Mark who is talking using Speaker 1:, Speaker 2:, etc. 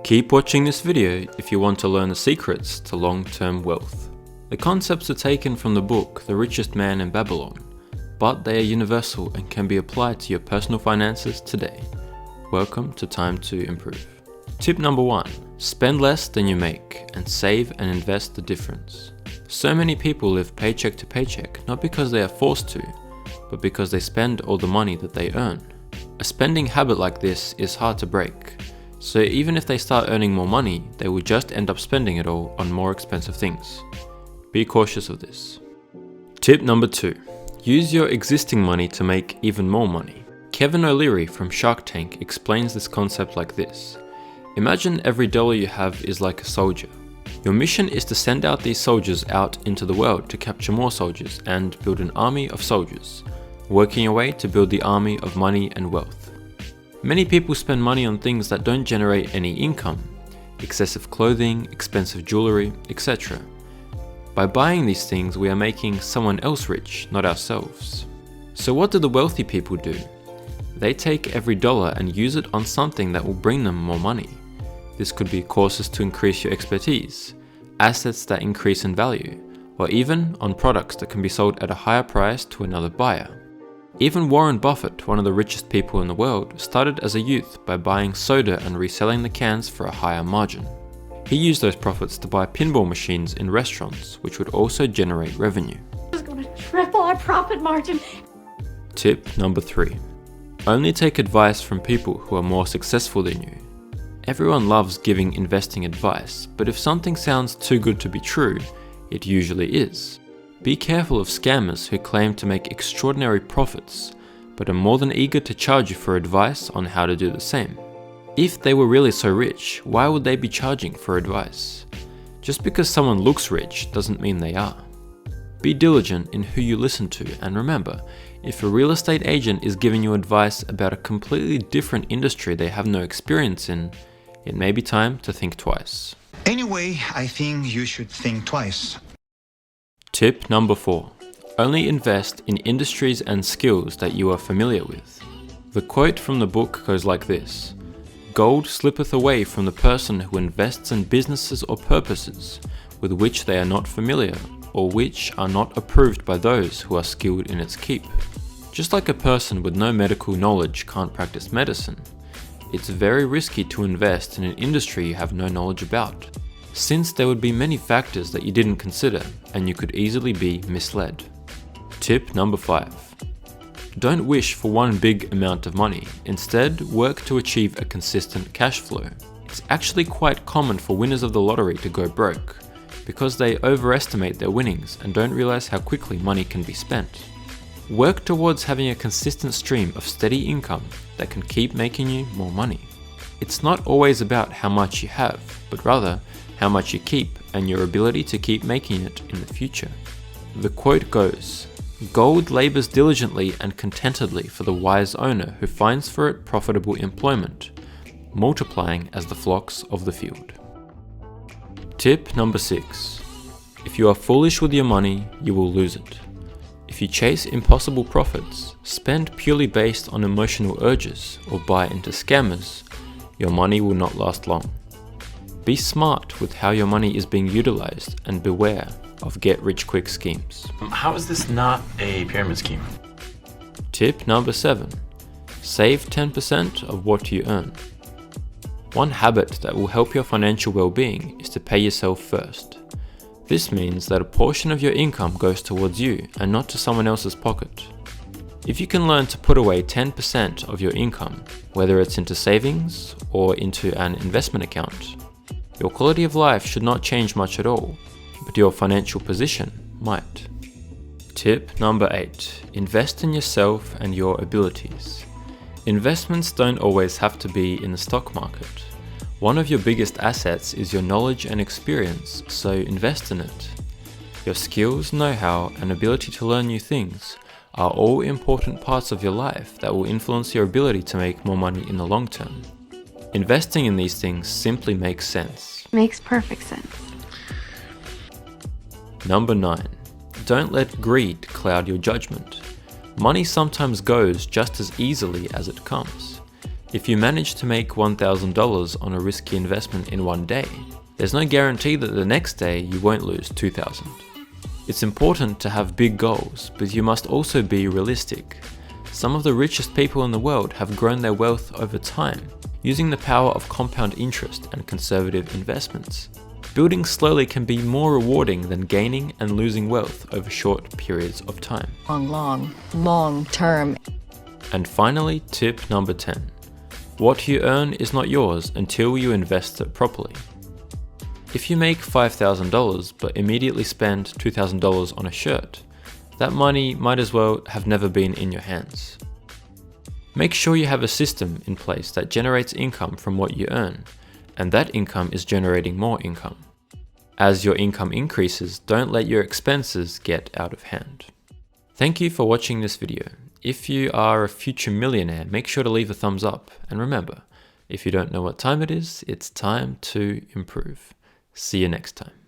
Speaker 1: Keep watching this video if you want to learn the secrets to long-term wealth. The concepts are taken from the book The Richest Man in Babylon, but they are universal and can be applied to your personal finances today. Welcome to Time to Improve. Tip number 1. Spend less than you make and save and invest the difference. So many people live paycheck to paycheck, not because they are forced to, but because they spend all the money that they earn. A spending habit like this is hard to break. So even if they start earning more money, they will just end up spending it all on more expensive things. Be cautious of this. Tip number 2. Use your existing money to make even more money. Kevin O'Leary from Shark Tank explains this concept like this. Imagine every dollar you have is like a soldier. Your mission is to send out these soldiers out into the world to capture more soldiers and build an army of soldiers, working your way to build the army of money and wealth. Many people spend money on things that don't generate any income, excessive clothing, expensive jewelry, etc. By buying these things, we are making someone else rich, not ourselves. So what do the wealthy people do? They take every dollar and use it on something that will bring them more money. This could be courses to increase your expertise, assets that increase in value, or even on products that can be sold at a higher price to another buyer. Even Warren Buffett, one of the richest people in the world, started as a youth by buying soda and reselling the cans for a higher margin. He used those profits to buy pinball machines in restaurants, which would also generate revenue.
Speaker 2: Just going to triple our profit margin.
Speaker 1: Tip number 3. Only take advice from people who are more successful than you. Everyone loves giving investing advice, but if something sounds too good to be true, it usually is. Be careful of scammers who claim to make extraordinary profits, but are more than eager to charge you for advice on how to do the same. If they were really so rich, why would they be charging for advice? Just because someone looks rich doesn't mean they are. Be diligent in who you listen to, and remember, if a real estate agent is giving you advice about a completely different industry they have no experience in, it may be time to think twice.
Speaker 3: Anyway, I think you should think twice.
Speaker 1: Tip number 4. Only invest in industries and skills that you are familiar with. The quote from the book goes like this. Gold slippeth away from the person who invests in businesses or purposes with which they are not familiar, or which are not approved by those who are skilled in its keep. Just like a person with no medical knowledge can't practice medicine, it's very risky to invest in an industry you have no knowledge about, since there would be many factors that you didn't consider and you could easily be misled. Tip number 5. Don't wish for one big amount of money. Instead, work to achieve a consistent cash flow. It's actually quite common for winners of the lottery to go broke, because they overestimate their winnings and don't realize how quickly money can be spent. Work towards having a consistent stream of steady income that can keep making you more money. It's not always about how much you have, but rather how much you keep and your ability to keep making it in the future. The quote goes, "Gold labors diligently and contentedly for the wise owner who finds for it profitable employment, multiplying as the flocks of the field." Tip number 6. If you are foolish with your money, you will lose it. If you chase impossible profits, spend purely based on emotional urges, or buy into scammers, your money will not last long. Be smart with how your money is being utilized and beware of get-rich-quick schemes.
Speaker 4: How is this not a pyramid scheme?
Speaker 1: Tip number 7. Save 10% of what you earn. One habit that will help your financial well-being is to pay yourself first. This means that a portion of your income goes towards you and not to someone else's pocket. If you can learn to put away 10% of your income, whether it's into savings or into an investment account, your quality of life should not change much at all, but your financial position might. Tip number 8. Invest in yourself and your abilities. Investments don't always have to be in the stock market. One of your biggest assets is your knowledge and experience, so invest in it. Your skills, know-how, and ability to learn new things are all important parts of your life that will influence your ability to make more money in the long term. Investing in these things simply makes sense.
Speaker 2: Makes perfect sense.
Speaker 1: Number 9. Don't let greed cloud your judgment. Money sometimes goes just as easily as it comes. If you manage to make $1,000 on a risky investment in one day, there's no guarantee that the next day you won't lose $2,000. It's important to have big goals, but you must also be realistic. Some of the richest people in the world have grown their wealth over time, using the power of compound interest and conservative investments. Building slowly can be more rewarding than gaining and losing wealth over short periods of time.
Speaker 5: Long term.
Speaker 1: And finally, tip number 10. What you earn is not yours until you invest it properly. If you make $5,000 but immediately spend $2,000 on a shirt, that money might as well have never been in your hands. Make sure you have a system in place that generates income from what you earn, and that income is generating more income. As your income increases, don't let your expenses get out of hand. Thank you for watching this video. If you are a future millionaire, make sure to leave a thumbs up, and remember, if you don't know what time it is, it's time to improve. See you next time.